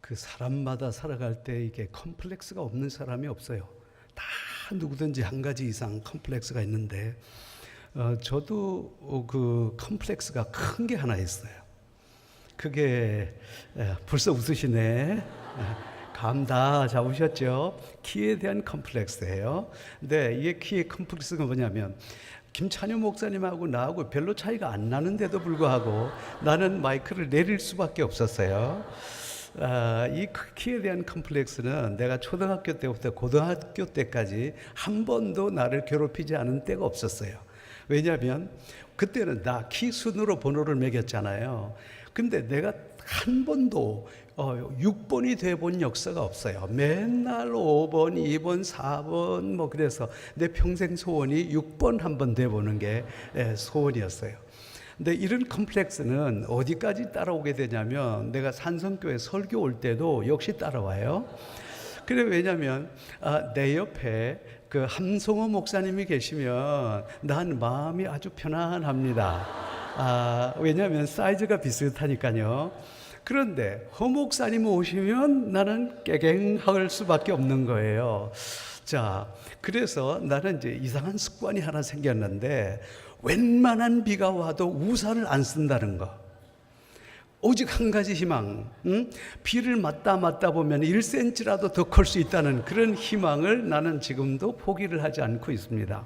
그 사람마다 살아갈 때 이게 컴플렉스가 없는 사람이 없어요. 다 누구든지 한 가지 이상 컴플렉스가 있는데 저도 그 컴플렉스가 큰 게 하나 있어요. 그게 벌써 웃으시네. 감 다 잡으셨죠? 키에 대한 컴플렉스예요. 근데 이게 키의 컴플렉스가 뭐냐면 김찬효 목사님하고 나하고 별로 차이가 안 나는데도 불구하고 나는 마이크를 내릴 수밖에 없었어요. 이 키에 대한 컴플렉스는 내가 초등학교 때부터 고등학교 때까지 한 번도 나를 괴롭히지 않은 때가 없었어요. 왜냐하면 그때는 나 키 순으로 번호를 매겼잖아요. 근데 내가 한 번도 6번이 돼본 역사가 없어요. 맨날 5번, 2번, 4번 뭐 그래서 내 평생 소원이 6번 한번 돼보는 게 소원이었어요. 근데 이런 컴플렉스는 어디까지 따라오게 되냐면 내가 산성교회 설교 올 때도 역시 따라와요. 그래 왜냐하면 내 옆에 그 함성호 목사님이 계시면 난 마음이 아주 편안합니다. 왜냐하면 사이즈가 비슷하니까요. 그런데 허 목사님 오시면 나는 깨갱할 수밖에 없는 거예요. 자, 그래서 나는 이제 이상한 습관이 하나 생겼는데 웬만한 비가 와도 우산을 안 쓴다는 거. 오직 한 가지 희망, 비를 맞다 보면 1cm라도 더 클 수 있다는 그런 희망을 나는 지금도 포기를 하지 않고 있습니다.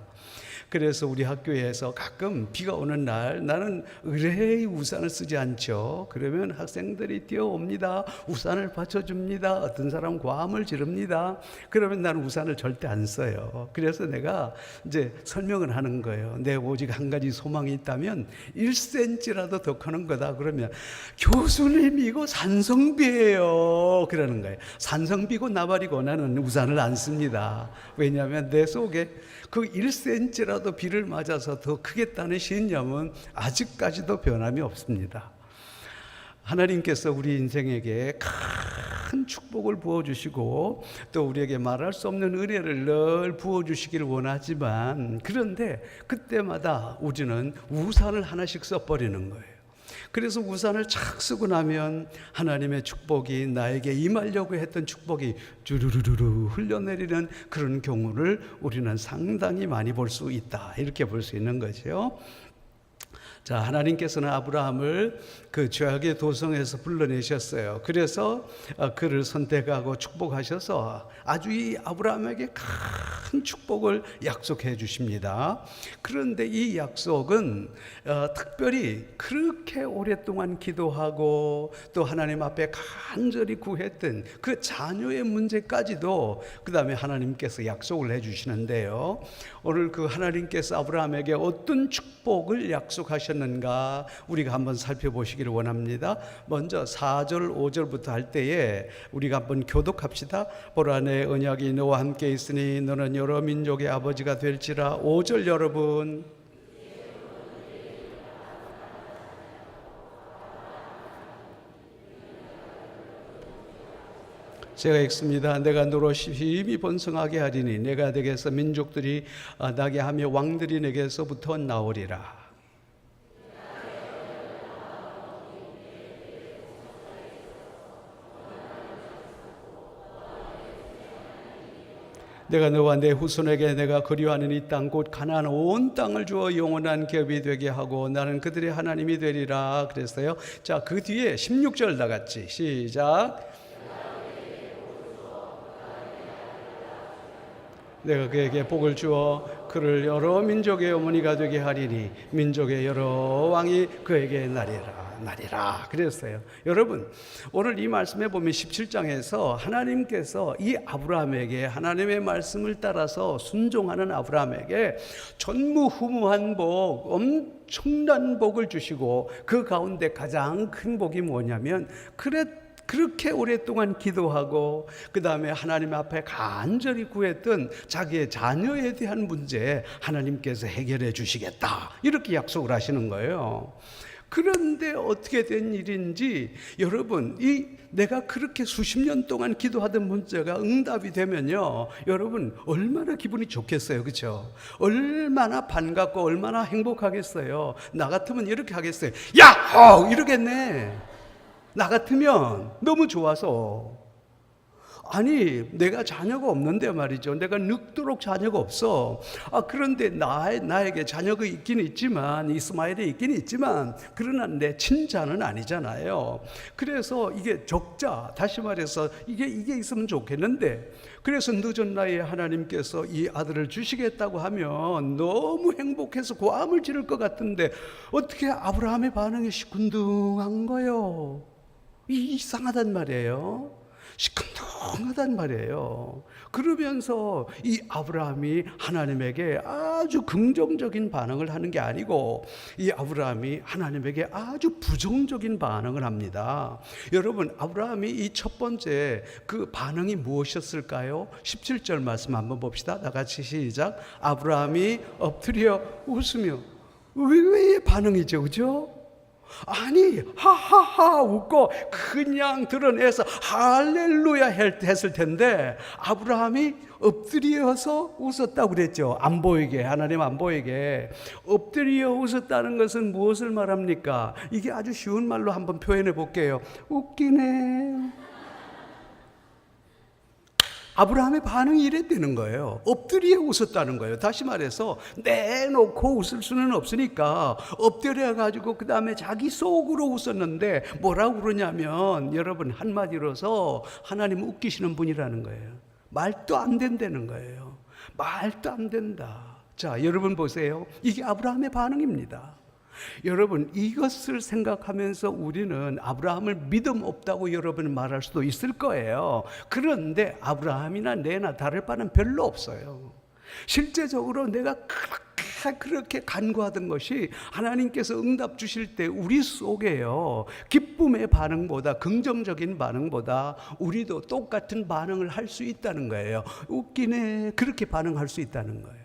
그래서 우리 학교에서 가끔 비가 오는 날 나는 의뢰의 우산을 쓰지 않죠. 그러면 학생들이 뛰어옵니다. 우산을 받쳐줍니다. 어떤 사람은 고함을 지릅니다. 그러면 나는 우산을 절대 안 써요. 그래서 내가 이제 설명을 하는 거예요. 내 오직 한 가지 소망이 있다면 1cm라도 더 크는 거다. 그러면 교수님 이거 산성비예요. 그러는 거예요. 산성비고 나발이고 나는 우산을 안 씁니다. 왜냐하면 내 속에 그 1cm라도 비를 맞아서 더 크겠다는 신념은 아직까지도 변함이 없습니다. 하나님께서 우리 인생에게 큰 축복을 부어주시고 또 우리에게 말할 수 없는 은혜를 늘 부어주시기를 원하지만 그런데 그때마다 우리는 우산을 하나씩 써버리는 거예요. 그래서 우산을 착 쓰고 나면 하나님의 축복이 나에게 임하려고 했던 축복이 주르르르 흘러내리는 그런 경우를 우리는 상당히 많이 볼 수 있다. 이렇게 볼 수 있는 거죠. 자, 하나님께서는 아브라함을 그 죄악의 도성에서 불러내셨어요. 그래서 그를 선택하고 축복하셔서 아주 이 아브라함에게 큰 축복을 약속해 주십니다. 그런데 이 약속은 특별히 그렇게 오랫동안 기도하고 또 하나님 앞에 간절히 구했던 그 자녀의 문제까지도 그 다음에 하나님께서 약속을 해 주시는데요. 오늘 그 하나님께서 아브라함에게 어떤 축복을 약속하셨는가 우리가 한번 살펴보시기를 원합니다. 먼저 4절 5절부터 할 때에 우리가 한번 교독합시다. 보라 내 언약이 너와 함께 있으니 너는 여러 민족의 아버지가 될지라. 5절 여러분 제가 읽습니다. 내가 너로 심히 번성하게 하리니 내가 내게서 민족들이 나게 하며 왕들이 내게서부터 나오리라. 내가 너와 내 후손에게 내가 그리워하는 이 땅 곧 가나안 온 땅을 주어 영원한 기업이 되게 하고 나는 그들의 하나님이 되리라 그랬어요. 자, 그 뒤에 16절 다 같이 시작. 내가 그에게 복을 주어 그를 여러 민족의 어머니가 되게 하리니 민족의 여러 왕이 그에게 나리라 그랬어요. 여러분 오늘 이 말씀에 보면 17장에서 하나님께서 이 아브라함에게 하나님의 말씀을 따라서 순종하는 아브라함에게 전무후무한 복, 엄청난 복을 주시고 그 가운데 가장 큰 복이 뭐냐면 그렇게 오랫동안 기도하고 그 다음에 하나님 앞에 간절히 구했던 자기의 자녀에 대한 문제 하나님께서 해결해 주시겠다 이렇게 약속을 하시는 거예요. 그런데 어떻게 된 일인지 여러분 내가 그렇게 수십 년 동안 기도하던 문제가 응답이 되면요 여러분 얼마나 기분이 좋겠어요. 그렇죠? 얼마나 반갑고 얼마나 행복하겠어요. 나 같으면 이렇게 하겠어요. 야호! 이러겠네. 나 같으면 너무 좋아서. 아니, 내가 자녀가 없는데 말이죠. 내가 늙도록 자녀가 없어. 그런데 나에게 자녀가 있긴 있지만, 이스마엘이 있긴 있지만, 그러나 내 친자는 아니잖아요. 그래서 이게 적자, 다시 말해서 이게 있으면 좋겠는데, 그래서 늦은 나이에 하나님께서 이 아들을 주시겠다고 하면 너무 행복해서 고함을 지를 것 같은데, 어떻게 아브라함의 반응이 시큰둥한 거예요. 이상하단 말이에요. 시큰둥하단 말이에요. 그러면서 이 아브라함이 하나님에게 아주 긍정적인 반응을 하는 게 아니고, 이 아브라함이 하나님에게 아주 부정적인 반응을 합니다. 여러분, 아브라함이 이 첫 번째 그 반응이 무엇이었을까요? 17절 말씀 한번 봅시다. 다 같이 시작. 아브라함이 엎드려 웃으며. 왜 반응이죠, 그죠? 아니, 하하하 웃고 그냥 드러내서 할렐루야 했을 텐데, 아브라함이 엎드려서 웃었다고 그랬죠. 안 보이게, 하나님 안 보이게. 엎드려 웃었다는 것은 무엇을 말합니까? 이게 아주 쉬운 말로 한번 표현해 볼게요. 웃기네. 아브라함의 반응이 이랬다는 거예요. 엎드려 웃었다는 거예요. 다시 말해서 내놓고 웃을 수는 없으니까 엎드려 가지고 그 다음에 자기 속으로 웃었는데, 뭐라고 그러냐면, 여러분, 한마디로서 하나님 웃기시는 분이라는 거예요. 말도 안 된다는 거예요. 말도 안 된다. 자, 여러분 보세요. 이게 아브라함의 반응입니다. 여러분, 이것을 생각하면서 우리는 아브라함을 믿음 없다고 여러분 말할 수도 있을 거예요. 그런데 아브라함이나 내나 다를 바는 별로 없어요. 실제적으로 내가 그렇게 간구하던 것이 하나님께서 응답 주실 때 우리 속에요, 기쁨의 반응보다, 긍정적인 반응보다 우리도 똑같은 반응을 할 수 있다는 거예요. 웃기네, 그렇게 반응할 수 있다는 거예요.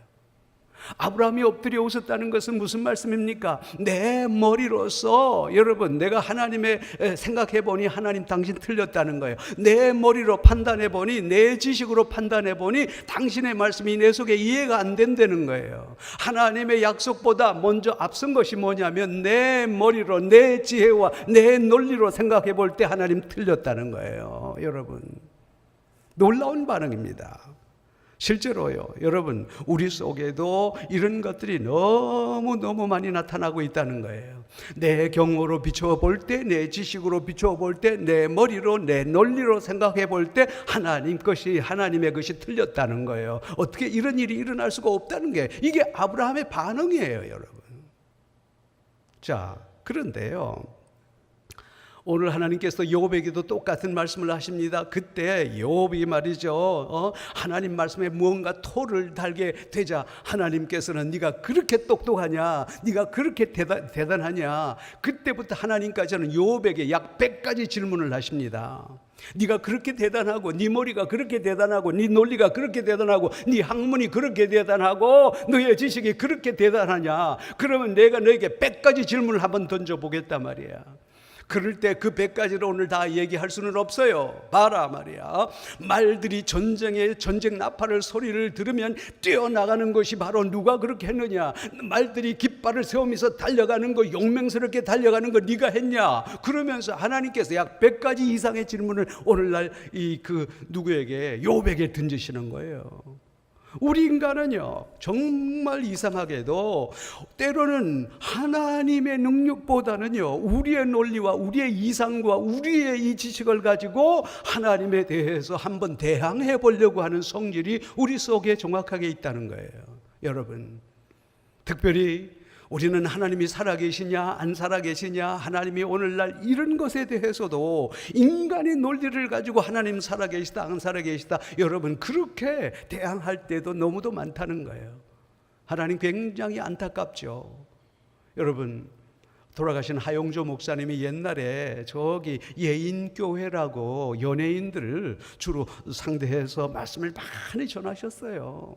아브라함이 엎드려 웃었다는 것은 무슨 말씀입니까? 내 머리로서, 여러분, 내가 하나님의 생각해 보니 하나님 당신 틀렸다는 거예요. 내 머리로 판단해 보니, 내 지식으로 판단해 보니 당신의 말씀이 내 속에 이해가 안 된다는 거예요. 하나님의 약속보다 먼저 앞선 것이 뭐냐면, 내 머리로, 내 지혜와 내 논리로 생각해 볼 때 하나님 틀렸다는 거예요. 여러분, 놀라운 반응입니다. 실제로요, 여러분, 우리 속에도 이런 것들이 너무 많이 나타나고 있다는 거예요. 내 경험으로 비춰볼 때, 내 지식으로 비춰볼 때, 내 머리로, 내 논리로 생각해 볼 때 하나님의 것이 틀렸다는 거예요. 어떻게 이런 일이 일어날 수가 없다는 게, 이게 아브라함의 반응이에요, 여러분. 자, 그런데요, 오늘 하나님께서 욥에게도 똑같은 말씀을 하십니다. 그때 욥이 말이죠, 하나님 말씀에 무언가 토를 달게 되자 하나님께서는 네가 그렇게 똑똑하냐, 네가 그렇게 대단하냐, 그때부터 하나님께서는 욥에게 약 100가지 질문을 하십니다. 네가 그렇게 대단하고, 네 머리가 그렇게 대단하고, 네 논리가 그렇게 대단하고, 네 학문이 그렇게 대단하고, 너의 지식이 그렇게 대단하냐, 그러면 내가 너에게 100가지 질문을 한번 던져보겠단 말이야. 그럴 때 그 100가지를 오늘 다 얘기할 수는 없어요. 봐라 말이야, 말들이 전쟁 나팔을 소리를 들으면 뛰어나가는 것이 바로 누가 그렇게 했느냐, 말들이 깃발을 세우면서 달려가는 거, 용맹스럽게 달려가는 거 네가 했냐, 그러면서 하나님께서 약 100가지 이상의 질문을 오늘날 누구에게, 욥에게 던지시는 거예요. 우리 인간은요, 정말 이상하게도 때로는 하나님의 능력보다는요, 우리의 논리와 우리의 이상과 우리의 이 지식을 가지고 하나님에 대해서 한번 대항해 보려고 하는 성질이 우리 속에 정확하게 있다는 거예요. 여러분, 특별히 우리는 하나님이 살아계시냐 안 살아계시냐, 하나님이 오늘날 이런 것에 대해서도 인간의 논리를 가지고 하나님 살아계시다 안 살아계시다, 여러분, 그렇게 대항할 때도 너무도 많다는 거예요. 하나님 굉장히 안타깝죠. 여러분, 돌아가신 하용조 목사님이 옛날에 저기 예인교회라고 연예인들을 주로 상대해서 말씀을 많이 전하셨어요.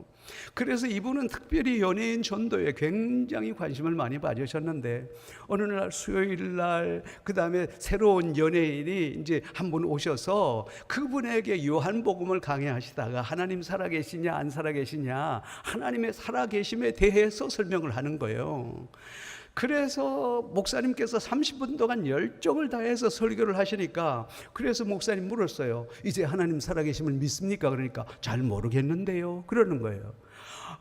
그래서 이분은 특별히 연예인 전도에 굉장히 관심을 많이 가지셨는데, 어느 날 수요일 날 그 다음에 새로운 연예인이 이제 한 분 오셔서 그분에게 요한복음을 강의하시다가 하나님 살아계시냐 안 살아계시냐, 하나님의 살아계심에 대해서 설명을 하는 거예요. 그래서 목사님께서 30분 동안 열정을 다해서 설교를 하시니까, 그래서 목사님 물었어요. 이제 하나님 살아계심을 믿습니까? 그러니까 잘 모르겠는데요, 그러는 거예요.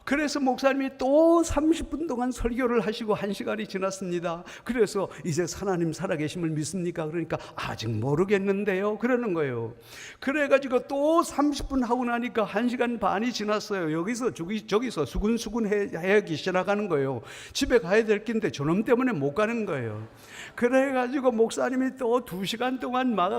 그래서 목사님이 또 30분 동안 설교를 하시고 1시간이 지났습니다. 그래서 이제 하나님 살아계심을 믿습니까? 그러니까 아직 모르겠는데요, 그러는 거예요. 그래가지고 또 30분 하고 나니까 1시간 반이 지났어요. 여기서 저기서 수근수근 해야기 시작하는 거예요. 집에 가야 될 긴데 저놈 때문에 못 가는 거예요. 그래가지고 목사님이 또 2시간 동안 막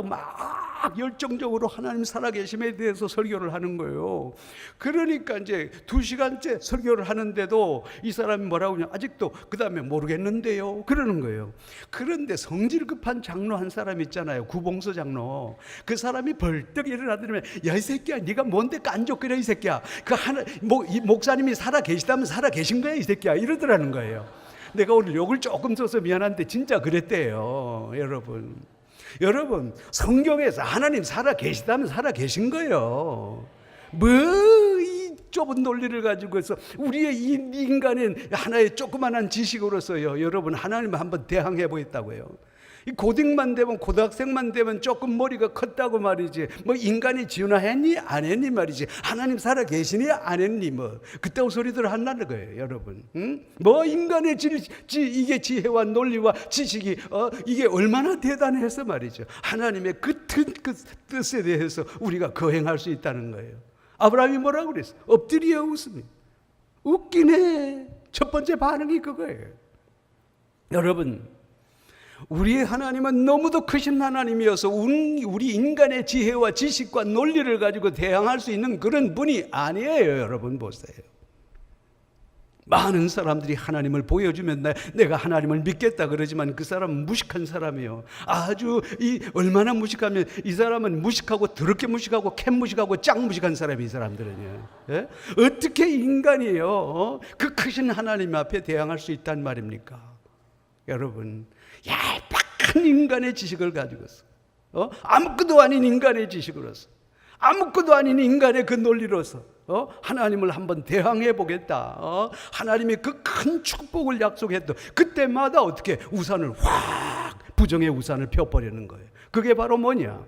열정적으로 하나님 살아계심에 대해서 설교를 하는 거예요. 그러니까 이제 2시간째 설교를 하는데도 이 사람이 뭐라고 하냐, 아직도 그 다음에 모르겠는데요, 그러는 거예요. 그런데 성질 급한 장로 한 사람 있잖아요, 구봉서 장로. 그 사람이 벌떡 일어나더니, 야 이 새끼야, 네가 뭔데 깐족거려 이 새끼야, 이 목사님이 살아 계시다면 살아 계신 거야 이 새끼야, 이러더라는 거예요. 내가 오늘 욕을 조금 써서 미안한데 진짜 그랬대요. 여러분 성경에서 하나님 살아 계시다면 살아 계신 거예요. 이 좁은 논리를 가지고서 우리의 이 인간의 하나의 조그만한 지식으로서요, 여러분 하나님을 한번 대항해 보겠다고요. 이 고딩만 되면, 고등학생만 되면 조금 머리가 컸다고 말이지, 뭐 인간이 지원했니 안 했니 말이지, 하나님 살아 계시니 안 했니, 뭐 그때고 소리들 한다는 거예요, 여러분. 뭐 인간의 이게 지혜와 논리와 지식이 이게 얼마나 대단해서 말이죠, 하나님의 그 뜻에 대해서 우리가 거행할 수 있다는 거예요. 아브라함이 뭐라고 그랬어? 엎드려 웃으며. 웃기네. 첫 번째 반응이 그거예요. 여러분, 우리의 하나님은 너무도 크신 하나님이어서 우리 인간의 지혜와 지식과 논리를 가지고 대항할 수 있는 그런 분이 아니에요. 여러분 보세요. 많은 사람들이 하나님을 보여주면 내가 하나님을 믿겠다 그러지만 그 사람은 무식한 사람이에요. 아주 얼마나 무식하면, 이 사람은 무식하고 더럽게 무식하고 캔 무식하고 짱 무식한 사람이, 이 사람들은요. 예? 어떻게 인간이요 그 크신 하나님 앞에 대항할 수 있단 말입니까? 여러분, 얄팍한 인간의 지식을 가지고서 아무것도 아닌 인간의 지식으로서, 아무것도 아닌 인간의 그 논리로서 하나님을 한번 대항해 보겠다. 하나님이 그 큰 축복을 약속했던 그때마다 어떻게 우산을 확, 부정의 우산을 펴버리는 거예요. 그게 바로 뭐냐?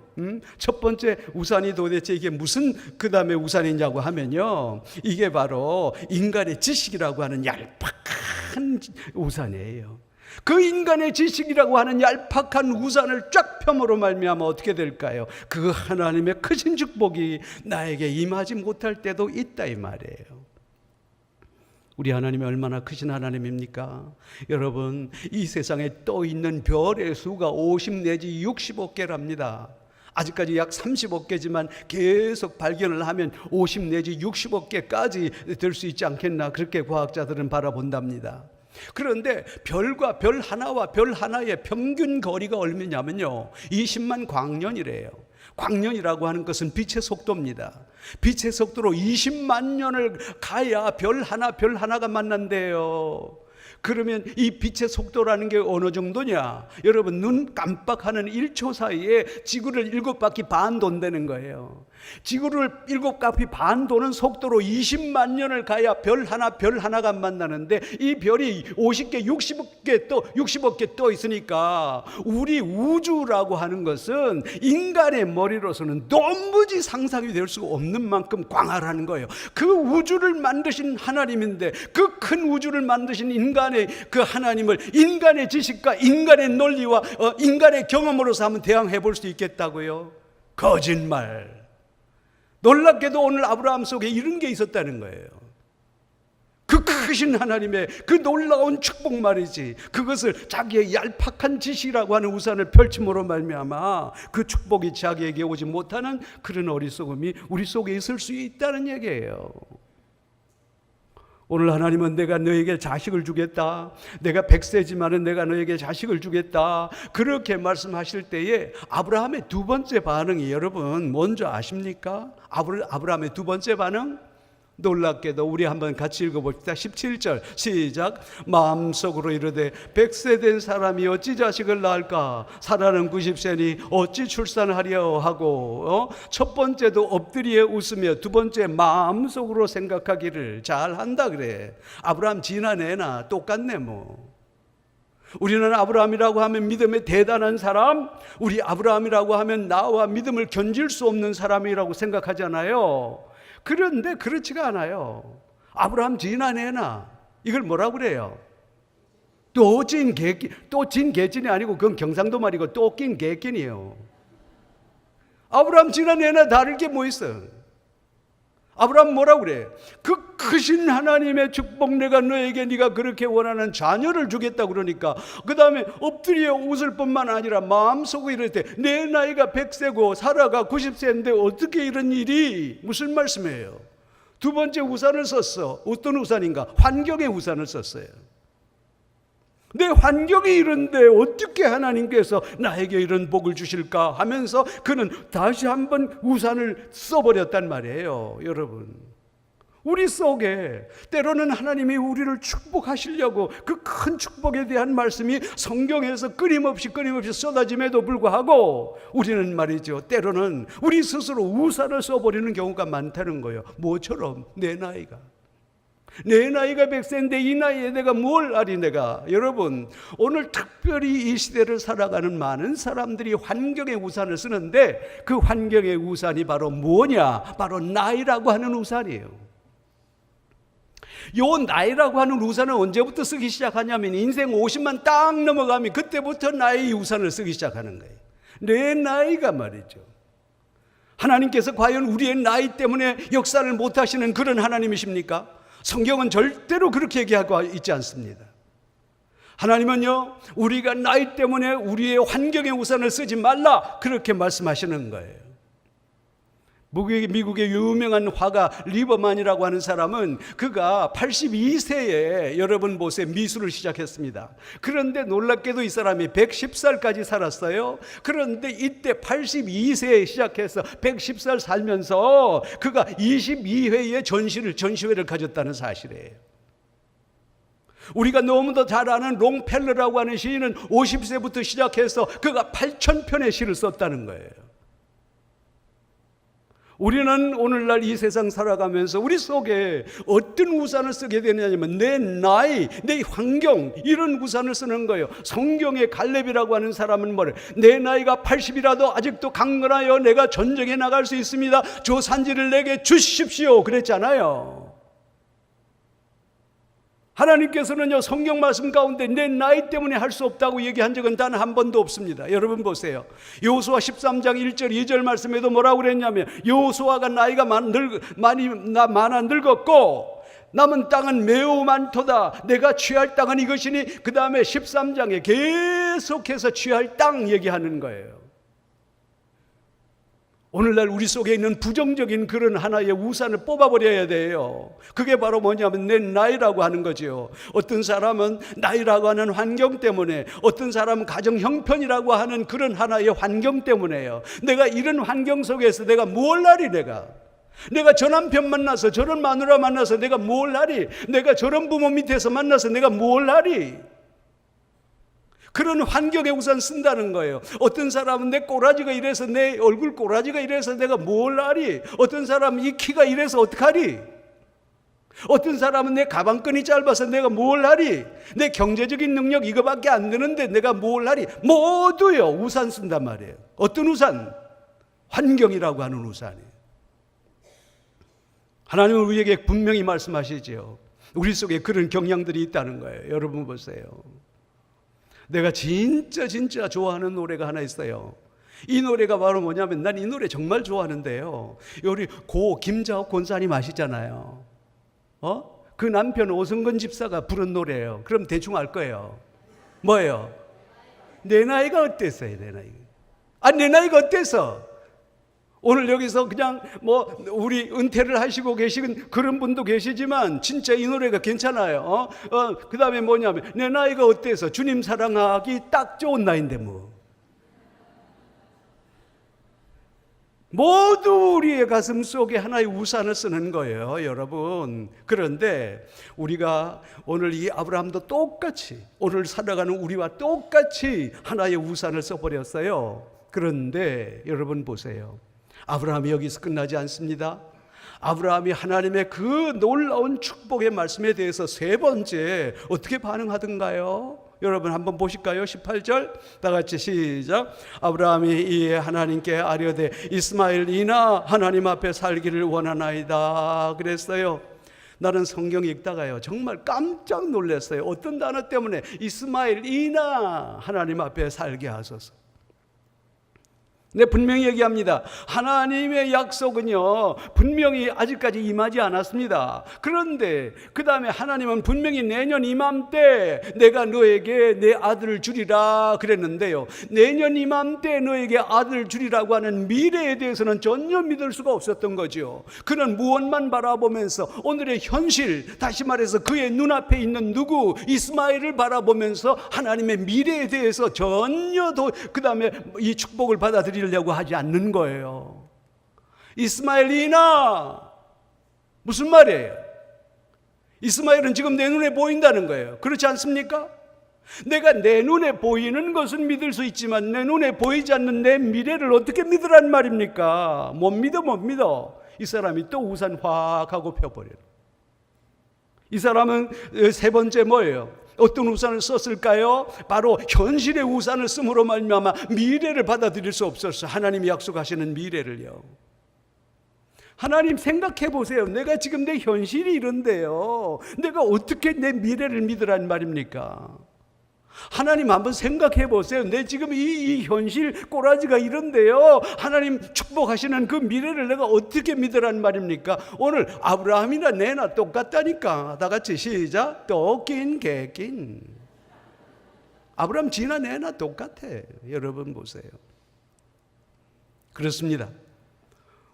첫 번째 우산이 도대체 이게 무슨 그 다음에 우산이냐고 하면요, 이게 바로 인간의 지식이라고 하는 얄팍한 우산이에요. 그 인간의 지식이라고 하는 얄팍한 우산을 쫙 펴므로 말미암아 어떻게 될까요? 그 하나님의 크신 축복이 나에게 임하지 못할 때도 있다 이 말이에요. 우리 하나님이 얼마나 크신 하나님입니까? 여러분, 이 세상에 떠 있는 별의 수가 50 내지 60억 개랍니다. 아직까지 약 30억 개지만 계속 발견을 하면 50 내지 60억 개까지 될 수 있지 않겠나, 그렇게 과학자들은 바라본답니다. 그런데 별과 별 하나와 별 하나의 평균 거리가 얼마냐면요, 20만 광년이래요. 광년이라고 하는 것은 빛의 속도입니다. 빛의 속도로 20만 년을 가야 별 하나가 만난대요. 그러면 이 빛의 속도라는 게 어느 정도냐? 여러분, 눈 깜빡하는 1초 사이에 지구를 7바퀴 반 돈다는 거예요. 지구를 7바퀴 반 도는 속도로 20만 년을 가야 별 하나가 만나는데, 이 별이 50개, 60억 개 떠 있으니까 우리 우주라고 하는 것은 인간의 머리로서는 도무지 상상이 될 수 없는 만큼 광활한 거예요. 그 우주를 만드신 하나님인데, 그 큰 우주를 만드신 인간의 그 하나님을 인간의 지식과 인간의 논리와 인간의 경험으로서 한번 대항해 볼 수 있겠다고요? 거짓말. 놀랍게도 오늘 아브라함 속에 이런 게 있었다는 거예요. 그 크신 하나님의 그 놀라운 축복 말이지, 그것을 자기의 얄팍한 지식이라고 하는 우산을 펼침으로 말미암아 그 축복이 자기에게 오지 못하는 그런 어리석음이 우리 속에 있을 수 있다는 얘기예요. 오늘 하나님은 내가 너에게 자식을 주겠다, 내가 100세지만은 내가 너에게 자식을 주겠다, 그렇게 말씀하실 때에 아브라함의 두 번째 반응이 여러분 뭔지 아십니까? 아브라함의 두 번째 반응, 놀랍게도 우리 한번 같이 읽어봅시다. 17절 시작. 마음속으로 이르되 100세 된 사람이 어찌 자식을 낳을까? 사라는 90세니 어찌 출산하려 하고, 첫 번째도 엎드려 웃으며 두 번째 마음속으로 생각하기를 잘한다 그래. 아브라함 지나 내나 똑같네 뭐. 우리는 아브라함이라고 하면 믿음의 대단한 사람, 우리 아브라함이라고 하면 나와 믿음을 견질 수 없는 사람이라고 생각하잖아요. 그런데 그렇지가 않아요. 아브라함 지나내나 이걸 뭐라고 그래요? 또찐 개낀, 또진 개찐이 아니고 그건 경상도 말이고 또낀 개낀이에요. 아브라함 지나내나 다를 게 뭐 있어? 아브라함 뭐라고 그래? 그 크신 하나님의 축복, 내가 너에게 네가 그렇게 원하는 자녀를 주겠다 그러니까 그 다음에 엎드려 웃을 뿐만 아니라 마음속에 이럴 때 내 나이가 100세고 사라가 90세인데 어떻게 이런 일이, 무슨 말씀이에요? 두 번째 우산을 썼어. 어떤 우산인가? 환경의 우산을 썼어요. 내 환경이 이런데 어떻게 하나님께서 나에게 이런 복을 주실까 하면서 그는 다시 한번 우산을 써버렸단 말이에요. 여러분, 우리 속에 때로는 하나님이 우리를 축복하시려고 그 큰 축복에 대한 말씀이 성경에서 끊임없이 쏟아짐에도 불구하고 우리는 말이죠, 때로는 우리 스스로 우산을 써버리는 경우가 많다는 거예요. 뭐처럼? 내 나이가 100세인데 이 나이에 내가 뭘 알이 내가. 여러분, 오늘 특별히 이 시대를 살아가는 많은 사람들이 환경의 우산을 쓰는데 그 환경의 우산이 바로 뭐냐? 바로 나이라고 하는 우산이에요. 요 나이라고 하는 우산은 언제부터 쓰기 시작하냐면 인생 50만 딱 넘어가면 그때부터 나의 우산을 쓰기 시작하는 거예요. 내 나이가 말이죠. 하나님께서 과연 우리의 나이 때문에 역사를 못하시는 그런 하나님이십니까? 성경은 절대로 그렇게 얘기하고 있지 않습니다. 하나님은요, 우리가 나이 때문에 우리의 환경의 우산을 쓰지 말라 그렇게 말씀하시는 거예요. 미국의 유명한 화가 리버만이라고 하는 사람은 그가 82세에 여러분 보세요, 미술을 시작했습니다. 그런데 놀랍게도 이 사람이 110살까지 살았어요. 그런데 이때 82세에 시작해서 110살 살면서 그가 22회의 전시회를 가졌다는 사실이에요. 우리가 너무도 잘 아는 롱펠러라고 하는 시인은 50세부터 시작해서 그가 8,000편의 시를 썼다는 거예요. 우리는 오늘날 이 세상 살아가면서 우리 속에 어떤 우산을 쓰게 되느냐면 내 나이, 내 환경, 이런 우산을 쓰는 거예요. 성경의 갈렙이라고 하는 사람은 뭐래? 내 나이가 80이라도 아직도 강건하여 내가 전쟁에 나갈 수 있습니다. 저 산지를 내게 주십시오 그랬잖아요. 하나님께서는요, 성경 말씀 가운데 내 나이 때문에 할 수 없다고 얘기한 적은 단 한 번도 없습니다. 여러분 보세요. 여호수아 13장 1절 2절 말씀에도 뭐라고 그랬냐면 여호수아가 나이가 많아 늙었고 남은 땅은 매우 많도다. 내가 취할 땅은 이것이니, 그 다음에 13장에 계속해서 취할 땅 얘기하는 거예요. 오늘날 우리 속에 있는 부정적인 그런 하나의 우산을 뽑아버려야 돼요. 그게 바로 뭐냐면 내 나이라고 하는 거죠. 어떤 사람은 나이라고 하는 환경 때문에, 어떤 사람은 가정 형편이라고 하는 그런 하나의 환경 때문에요. 내가 이런 환경 속에서 내가 뭘 하리, 내가 저 남편 만나서 저런 마누라 만나서 내가 뭘 하리, 내가 저런 부모 밑에서 만나서 내가 뭘 하리. 그런 환경에 우선 쓴다는 거예요. 어떤 사람은 내 꼬라지가 이래서, 내 얼굴 꼬라지가 이래서 내가 뭘 하리. 어떤 사람은 이 키가 이래서 어떡하리. 어떤 사람은 내 가방끈이 짧아서 내가 뭘 하리. 내 경제적인 능력 이거밖에 안 되는데 내가 뭘 하리. 모두요 우산 쓴단 말이에요. 어떤 우산? 환경이라고 하는 우산이에요. 하나님은 우리에게 분명히 말씀하시죠. 우리 속에 그런 경향들이 있다는 거예요. 여러분 보세요. 내가 진짜 좋아하는 노래가 하나 있어요. 이 노래가 바로 뭐냐면, 난 이 노래 정말 좋아하는데요, 우리 고 김자옥 권사님 아시잖아요. 그 남편 오승근 집사가 부른 노래예요. 그럼 대충 알 거예요. 뭐예요? 내 나이가 어땠어요? 내 나이가 어땠어? 오늘 여기서 그냥 우리 은퇴를 하시고 계신 그런 분도 계시지만 진짜 이 노래가 괜찮아요. 그 다음에 뭐냐면 내 나이가 어때서 주님 사랑하기 딱 좋은 나이인데 모두 우리의 가슴 속에 하나의 우산을 쓰는 거예요, 여러분. 그런데 우리가 오늘 이 아브라함도 똑같이, 오늘 살아가는 우리와 똑같이 하나의 우산을 써버렸어요. 그런데 여러분 보세요. 아브라함이 여기서 끝나지 않습니다. 아브라함이 하나님의 그 놀라운 축복의 말씀에 대해서 세 번째 어떻게 반응하던가요? 여러분 한번 보실까요? 18절 다 같이 시작. 아브라함이 이에 하나님께 아뢰되 이스마엘이나 하나님 앞에 살기를 원하나이다 그랬어요. 나는 성경 읽다가요 정말 깜짝 놀랐어요. 어떤 단어 때문에 이스마엘이나 하나님 앞에 살게 하소서. 네, 분명히 얘기합니다. 하나님의 약속은요 분명히 아직까지 임하지 않았습니다. 그런데 그 다음에 하나님은 분명히 내년 이맘때 내가 너에게 내 아들을 주리라 그랬는데요, 내년 이맘때 너에게 아들을 주리라고 하는 미래에 대해서는 전혀 믿을 수가 없었던 거죠. 그는 무엇만 바라보면서 오늘의 현실, 다시 말해서 그의 눈앞에 있는 누구 이스마엘을 바라보면서 하나님의 미래에 대해서 전혀 그 다음에 이 축복을 받아들이려고 하지 않는 거예요. 이스마엘이나 무슨 말이에요? 이스마엘은 지금 내 눈에 보인다는 거예요. 그렇지 않습니까? 내가 내 눈에 보이는 것은 믿을 수 있지만 내 눈에 보이지 않는 내 미래를 어떻게 믿으란 말입니까? 못 믿어. 이 사람이 또 우산 확 하고 펴버려요. 이 사람은 세 번째 뭐예요? 어떤 우산을 썼을까요? 바로 현실의 우산을 씀으로 말미암아 미래를 받아들일 수 없었어요. 하나님이 약속하시는 미래를요. 하나님 생각해 보세요. 내가 지금 내 현실이 이런데요, 내가 어떻게 내 미래를 믿으란 말입니까? 하나님 한번 생각해 보세요. 내 지금 이 현실 꼬라지가 이런데요, 하나님 축복하시는 그 미래를 내가 어떻게 믿으란 말입니까? 오늘 아브라함이나 내나 똑같다니까. 다 같이 시작. 똑긴 개낀. 아브라함 지나 내나 똑같아. 여러분 보세요. 그렇습니다.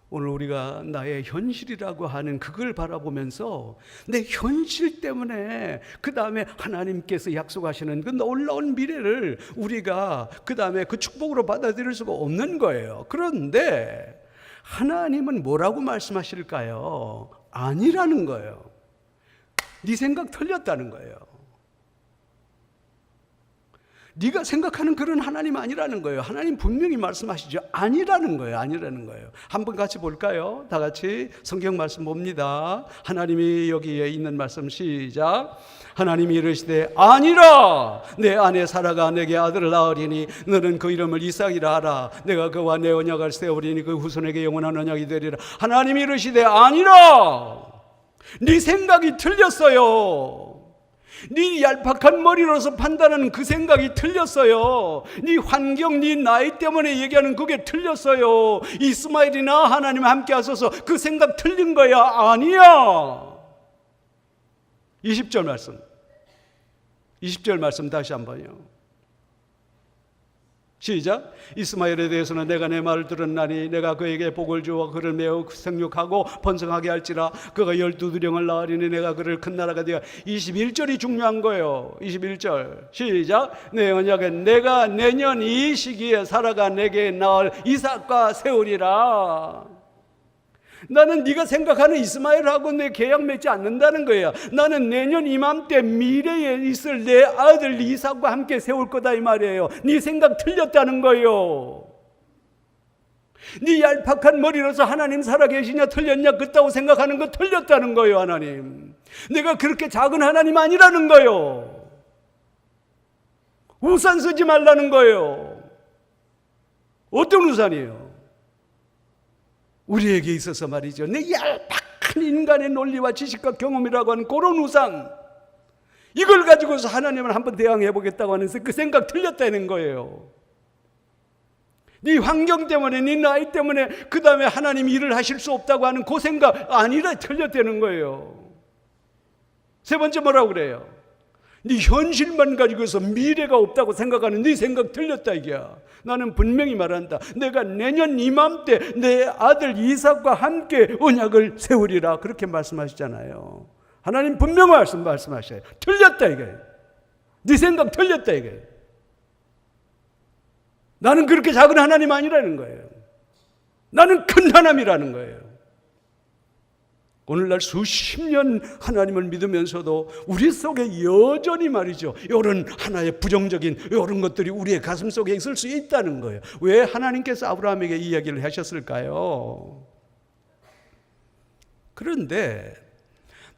오늘 우리가 나의 현실이라고 하는 그걸 바라보면서 내 현실 때문에 그 다음에 하나님께서 약속하시는 그 놀라운 미래를 우리가 그 다음에 그 축복으로 받아들일 수가 없는 거예요. 그런데 하나님은 뭐라고 말씀하실까요? 아니라는 거예요. 네 생각 틀렸다는 거예요. 네가 생각하는 그런 하나님 아니라는 거예요. 하나님 분명히 말씀하시죠. 아니라는 거예요. 한번 같이 볼까요? 다 같이 성경 말씀 봅니다. 하나님이 여기에 있는 말씀 시작. 하나님이 이르시되 아니라 내 아내 사라가 내게 아들을 낳으리니 너는 그 이름을 이삭이라 하라. 내가 그와 내 언약을 세우리니 그 후손에게 영원한 언약이 되리라. 하나님이 이르시되 아니라. 네 생각이 틀렸어요. 네 얄팍한 머리로서 판단하는 그 생각이 틀렸어요. 네 환경, 네 나이 때문에 얘기하는 그게 틀렸어요. 이스마엘이나 하나님 함께 하소서, 그 생각 틀린 거야. 아니야. 20절 말씀 다시 한번요. 시작. 이스마엘에 대해서는 내가 내 말을 들었나니 내가 그에게 복을 주어 그를 매우 생육하고 번성하게 할지라. 그가 12두령을 낳으리니 내가 그를 큰 나라가 되어. 21절이 중요한 거예요. 21절 시작. 내 언약은 내가 내년 이 시기에 사라가 내게 낳을 이삭과 세우리라. 나는 네가 생각하는 이스마엘하고 내 계약 맺지 않는다는 거야. 나는 내년 이맘때 미래에 있을 내 아들 이삭과 함께 세울 거다 이 말이에요. 네 생각 틀렸다는 거예요. 네 얄팍한 머리로서 하나님 살아계시냐 틀렸냐 그따고 생각하는 거 틀렸다는 거예요. 하나님, 내가 그렇게 작은 하나님 아니라는 거예요. 우산 쓰지 말라는 거예요. 어떤 우산이에요? 우리에게 있어서 말이죠, 내 얄팍한 인간의 논리와 지식과 경험이라고 하는 그런 우산, 이걸 가지고서 하나님을 한번 대항해 보겠다고 하는 그 생각 틀렸다는 거예요. 네 환경 때문에, 네 나이 때문에 그 다음에 하나님이 일을 하실 수 없다고 하는 그 생각 아니라 틀렸다는 거예요. 세 번째 뭐라고 그래요? 네 현실만 가지고서 미래가 없다고 생각하는 네 생각 틀렸다 이게야. 나는 분명히 말한다. 내가 내년 이맘때 내 아들 이삭과 함께 언약을 세우리라 그렇게 말씀하시잖아요. 하나님 분명 말씀하셔요. 틀렸다 이게. 네 생각 틀렸다 이게. 나는 그렇게 작은 하나님 아니라는 거예요. 나는 큰 하나님이라는 거예요. 오늘날 수십 년 하나님을 믿으면서도 우리 속에 여전히 말이죠, 이런 하나의 부정적인 이런 것들이 우리의 가슴 속에 있을 수 있다는 거예요. 왜 하나님께서 아브라함에게 이 이야기를 하셨을까요? 그런데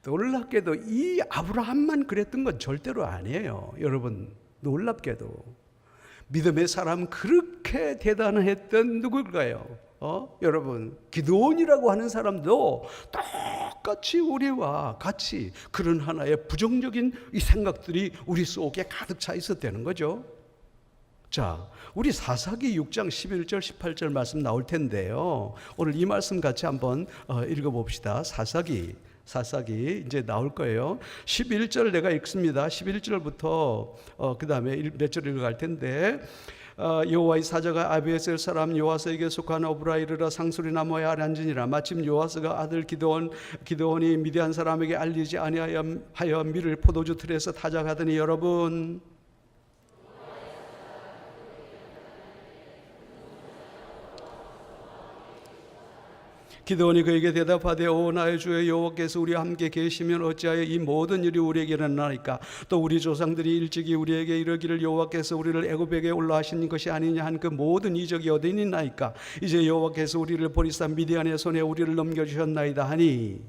놀랍게도 이 아브라함만 그랬던 건 절대로 아니에요. 여러분, 놀랍게도 믿음의 사람 그렇게 대단했던 누굴까요? 여러분, 기드온이라고 하는 사람도 똑같이 우리와 같이 그런 하나의 부정적인 이 생각들이 우리 속에 가득 차 있었다는 거죠. 자, 우리 사사기 6장 11절 18절 말씀 나올 텐데요. 오늘 이 말씀 같이 한번 읽어봅시다. 사사기 이제 나올 거예요. 11절 내가 읽습니다. 11절부터 그 다음에 몇 절 읽어갈 텐데, 여호와의 사자가 아비에셀 사람 요아스에게 속한 오브라 이르러 상수리 나무에 아래 앉으니라. 마침 요아스가 아들 기드온이 미디안 사람에게 알리지 아니하여 밀을 포도주 틀에서 타작하더니, 여러분, 기드온이 그에게 대답하되, 오 나의 주여 여호와께서 우리와 함께 계시면 어찌하여 이 모든 일이 우리에게 일어나니까? 또 우리 조상들이 일찍이 우리에게 이르기를 여호와께서 우리를 애굽에게 올라하신 것이 아니냐 한 그 모든 이적이 어디 있나이까? 이제 여호와께서 우리를 버리사 미디안의 손에 우리를 넘겨주셨나이다 하니,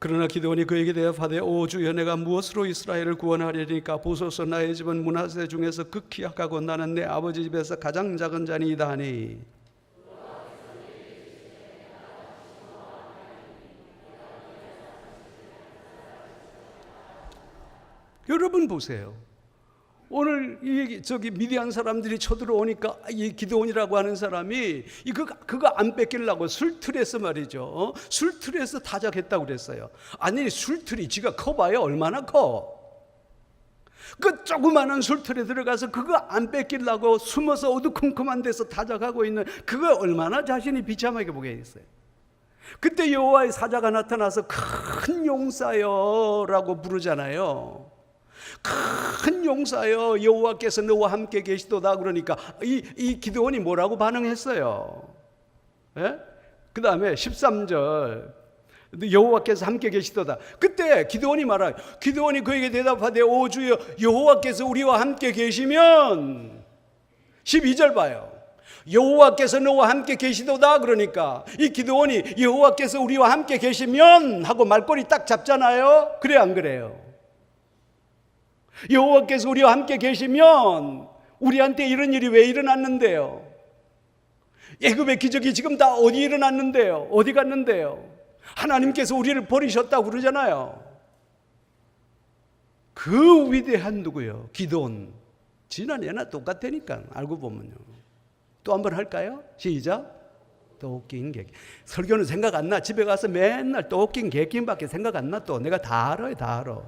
그러나 기드온이 그에게 대답하되, 오 주여, 내가 무엇으로 이스라엘을 구원하려니까? 보소서, 나의 집은 므낫세 중에서 극히 약하고 나는 내 아버지 집에서 가장 작은 자니이다 하니, 여러분 보세요. 오늘 저기 미디안 사람들이 쳐들어오니까 이 기드온이라고 하는 사람이 그거 안 뺏기려고 술틀에서 말이죠. 술틀에서 타작했다고 그랬어요. 아니, 술틀이 지가 커봐야 얼마나 커? 그 조그마한 술틀에 들어가서 그거 안 뺏기려고 숨어서 어두컴컴한 데서 타작하고 있는, 그거 얼마나 자신이 비참하게 보겠어요. 그때 여호와의 사자가 나타나서 큰 용사여라고 부르잖아요. 큰 용사여, 여호와께서 너와 함께 계시도다. 그러니까 이 기드온이 뭐라고 반응했어요? 그 다음에 13절, 여호와께서 함께 계시도다. 그때 기드온이 말하요. 기드온이 그에게 대답하되, 오 주여, 여호와께서 우리와 함께 계시면, 12절 봐요. 여호와께서 너와 함께 계시도다. 그러니까 이 기드온이 여호와께서 우리와 함께 계시면 하고 말꼬리 딱 잡잖아요. 그래 안 그래요? 여호와께서 우리와 함께 계시면 우리한테 이런 일이 왜 일어났는데요? 애굽의 기적이 지금 다 어디 일어났는데요? 어디 갔는데요? 하나님께서 우리를 버리셨다고 그러잖아요. 그 위대한 누구요? 기드온. 지난해나 똑같다니까, 알고 보면요. 또 한번 할까요? 시작. 또 웃긴 객. 설교는 생각 안 나. 집에 가서 맨날 또 웃긴 객김밖에 생각 안 나. 또 내가 다 알아요, 다 알아.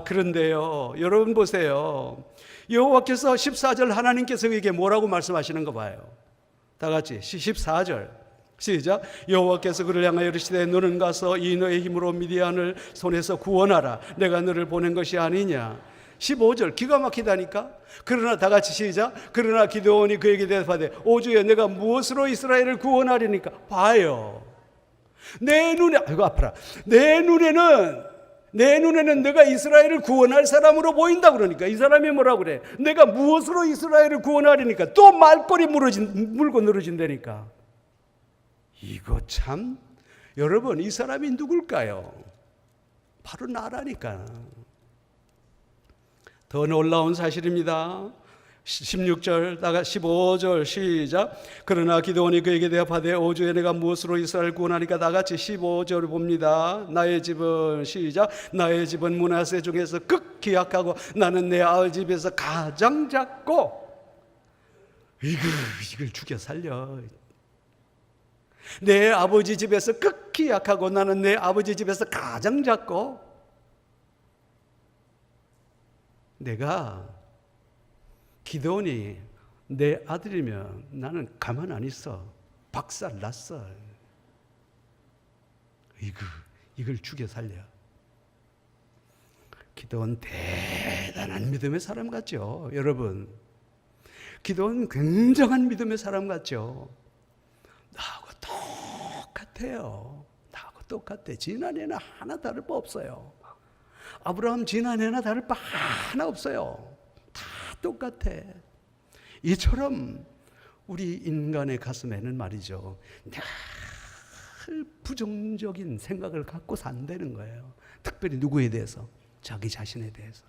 그런데요, 여러분 보세요. 여호와께서 14절 하나님께서 그에게 뭐라고 말씀하시는 거 봐요. 다 같이 14절 시작. 여호와께서 그를 향하여 이르시되, 너는 가서 이 너의 힘으로 미디안을 손에서 구원하라. 내가 너를 보낸 것이 아니냐. 15절 기가 막히다니까. 그러나 다 같이 시작. 그러나 기드온이 그에게 대답하되, 오 주여, 내가 무엇으로 이스라엘을 구원하리니까? 봐요. 내 눈에, 아이고 아파라. 내 눈에는 내가 이스라엘을 구원할 사람으로 보인다. 그러니까 이 사람이 뭐라고 그래? 내가 무엇으로 이스라엘을 구원하려니까? 또 말꼬리 물고 늘어진다니까. 이거 참, 여러분, 이 사람이 누굴까요? 바로 나라니까. 더 놀라운 사실입니다. 16절, 15절 시작. 그러나 기드온이 그에게 대답하되, 오 주여, 내가 무엇으로 이스라엘 구원하니까? 다 같이 15절을 봅니다. 나의 집은 시작. 나의 집은 므낫세 중에서 극히 약하고 나는 내 아버지 집에서 가장 작고. 이걸 죽여 살려. 내 아버지 집에서 극히 약하고 나는 내 아버지 집에서 가장 작고. 내가 기드온이 내 아들이면 나는 가만 안 있어. 박살 났어. 이걸 죽여 살려. 기드온 대단한 믿음의 사람 같죠, 여러분. 기드온 굉장한 믿음의 사람 같죠. 나하고 똑같아요. 나하고 똑같아. 지난해나 하나 다를 바 없어요. 아브라함 지난해나 다를 바 하나 없어요. 다 똑같아. 이처럼 우리 인간의 가슴에는 말이죠, 늘 부정적인 생각을 갖고 산다는 거예요. 특별히 누구에 대해서? 자기 자신에 대해서.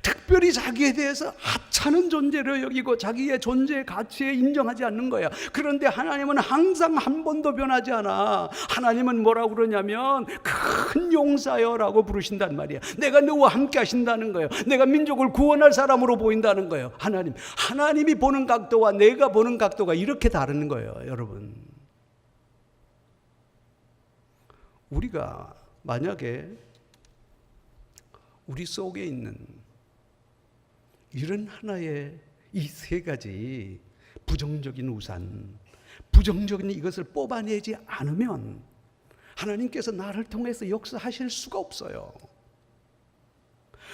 특별히 자기에 대해서 하찮은 존재로 여기고 자기의 존재의 가치에 인정하지 않는 거야. 그런데 하나님은 항상 한 번도 변하지 않아. 하나님은 뭐라고 그러냐면 큰 용사여라고 부르신단 말이야. 내가 너와 함께 하신다는 거예요. 내가 민족을 구원할 사람으로 보인다는 거예요. 하나님이 보는 각도와 내가 보는 각도가 이렇게 다른 거예요. 여러분, 우리가 만약에 우리 속에 있는 이런 하나의 이 세 가지 부정적인 우산, 부정적인 이것을 뽑아내지 않으면 하나님께서 나를 통해서 역사하실 수가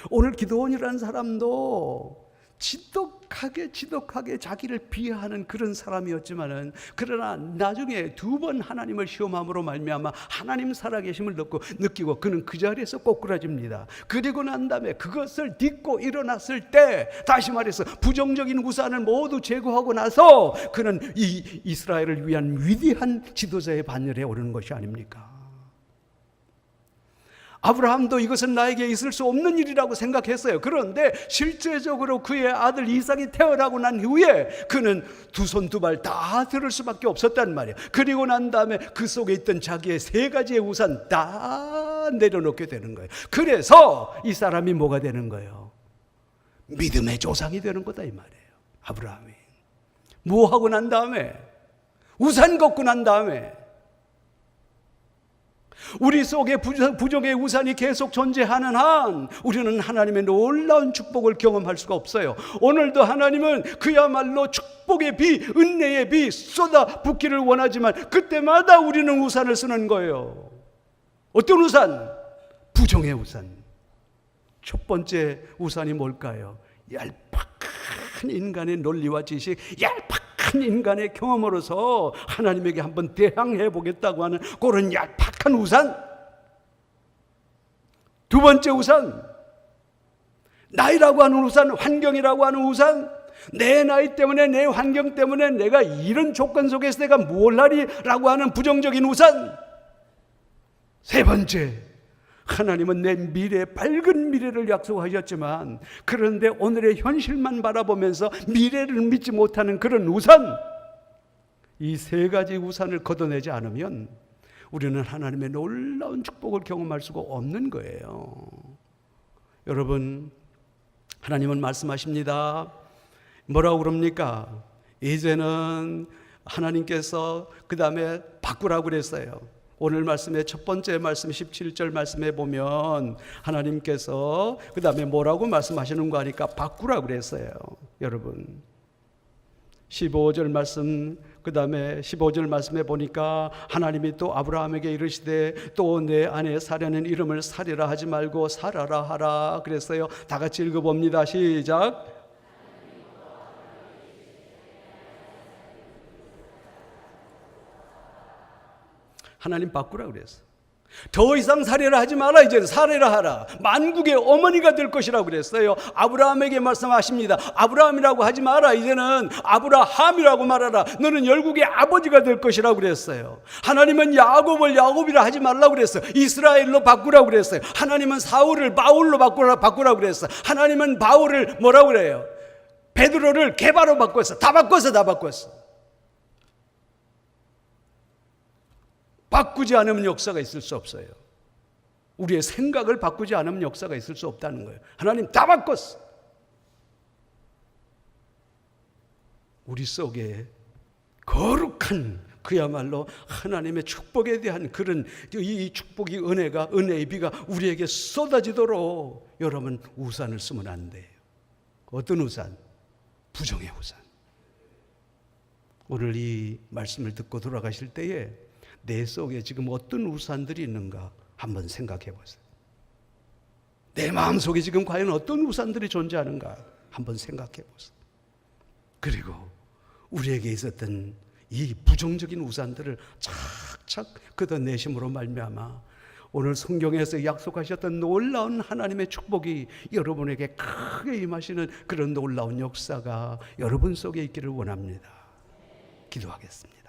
오늘 기도원이라는 사람도 지독하게 자기를 비하하는 그런 사람이었지만은, 그러나 나중에 두 번 하나님을 시험함으로 말미암아 하나님 살아계심을 느끼고 그는 그 자리에서 꼬꾸라집니다. 그리고 난 다음에 그것을 딛고 일어났을 때, 다시 말해서 부정적인 우산을 모두 제거하고 나서 그는 이 이스라엘을 위한 위대한 지도자의 반열에 오르는 것이 아닙니까? 아브라함도 이것은 나에게 있을 수 없는 일이라고 생각했어요. 그런데 실제적으로 그의 아들 이삭이 태어나고 난 후에 그는 두 손 두 발 다 들을 수밖에 없었단 말이에요. 그리고 난 다음에 그 속에 있던 자기의 세 가지의 우산 다 내려놓게 되는 거예요. 그래서 이 사람이 뭐가 되는 거예요? 믿음의 조상이 되는 거다 이 말이에요. 아브라함이 뭐 하고 난 다음에, 우산 걷고 난 다음에, 우리 속에 부정의 우산이 계속 존재하는 한 우리는 하나님의 놀라운 축복을 경험할 수가 없어요. 오늘도 하나님은 그야말로 축복의 비, 은혜의 비 쏟아 붓기를 원하지만 그때마다 우리는 우산을 쓰는 거예요. 어떤 우산? 부정의 우산. 첫 번째 우산이 뭘까요? 얄팍한 인간의 논리와 지식, 얄팍한 인간의 경험으로서 하나님에게 한번 대항해 보겠다고 하는 그런 얄팍한 우산. 두 번째 우산, 나이라고 하는 우산, 환경이라고 하는 우산. 내 나이 때문에, 내 환경 때문에 내가 이런 조건 속에서 내가 뭘 하리라고 하는 부정적인 우산. 세 번째, 하나님은 내 미래, 밝은 미래를 약속하셨지만 그런데 오늘의 현실만 바라보면서 미래를 믿지 못하는 그런 우산. 이 세 가지 우산을 걷어내지 않으면 우리는 하나님의 놀라운 축복을 경험할 수가 없는 거예요. 여러분, 하나님은 말씀하십니다. 뭐라고 그럽니까? 이제는 하나님께서 그 다음에 바꾸라고 그랬어요. 오늘 말씀의 첫 번째 말씀 17절 말씀에 보면 하나님께서 그 다음에 뭐라고 말씀하시는 거 하니까 바꾸라고 그랬어요. 여러분, 15절 말씀, 그 다음에 15절 말씀에 보니까 하나님이 또 아브라함에게 이르시되 또 내 아내 사라는 이름을 사리라 하지 말고 사라라 하라 그랬어요. 다 같이 읽어봅니다. 시작. 하나님 바꾸라 그랬어. 더 이상 살해라 하지 마라. 이제는 살해라 하라. 만국의 어머니가 될 것이라고 그랬어요. 아브라함에게 말씀하십니다. 아브라함이라고 하지 마라. 이제는 아브라함이라고 말하라. 너는 열국의 아버지가 될 것이라고 그랬어요. 하나님은 야곱을 야곱이라 하지 말라고 그랬어요. 이스라엘로 바꾸라고 그랬어요. 하나님은 사울을 바울로 바꾸라고 그랬어요. 하나님은 바울을 뭐라고 그래요? 베드로를 게바로 바꿨어. 다 바꿨어. 바꾸지 않으면 역사가 있을 수 없어요. 우리의 생각을 바꾸지 않으면 역사가 있을 수 없다는 거예요. 하나님 다 바꿨어. 우리 속에 거룩한 그야말로 하나님의 축복에 대한 그런 이 축복이 은혜의 비가 우리에게 쏟아지도록 여러분 우산을 쓰면 안 돼요. 어떤 우산? 부정의 우산. 오늘 이 말씀을 듣고 돌아가실 때에 내 속에 지금 어떤 우산들이 있는가 한번 생각해 보세요. 내 마음속에 지금 과연 어떤 우산들이 존재하는가 한번 생각해 보세요. 그리고 우리에게 있었던 이 부정적인 우산들을 착착 걷어내심으로 말미암아 오늘 성경에서 약속하셨던 놀라운 하나님의 축복이 여러분에게 크게 임하시는 그런 놀라운 역사가 여러분 속에 있기를 원합니다. 기도하겠습니다.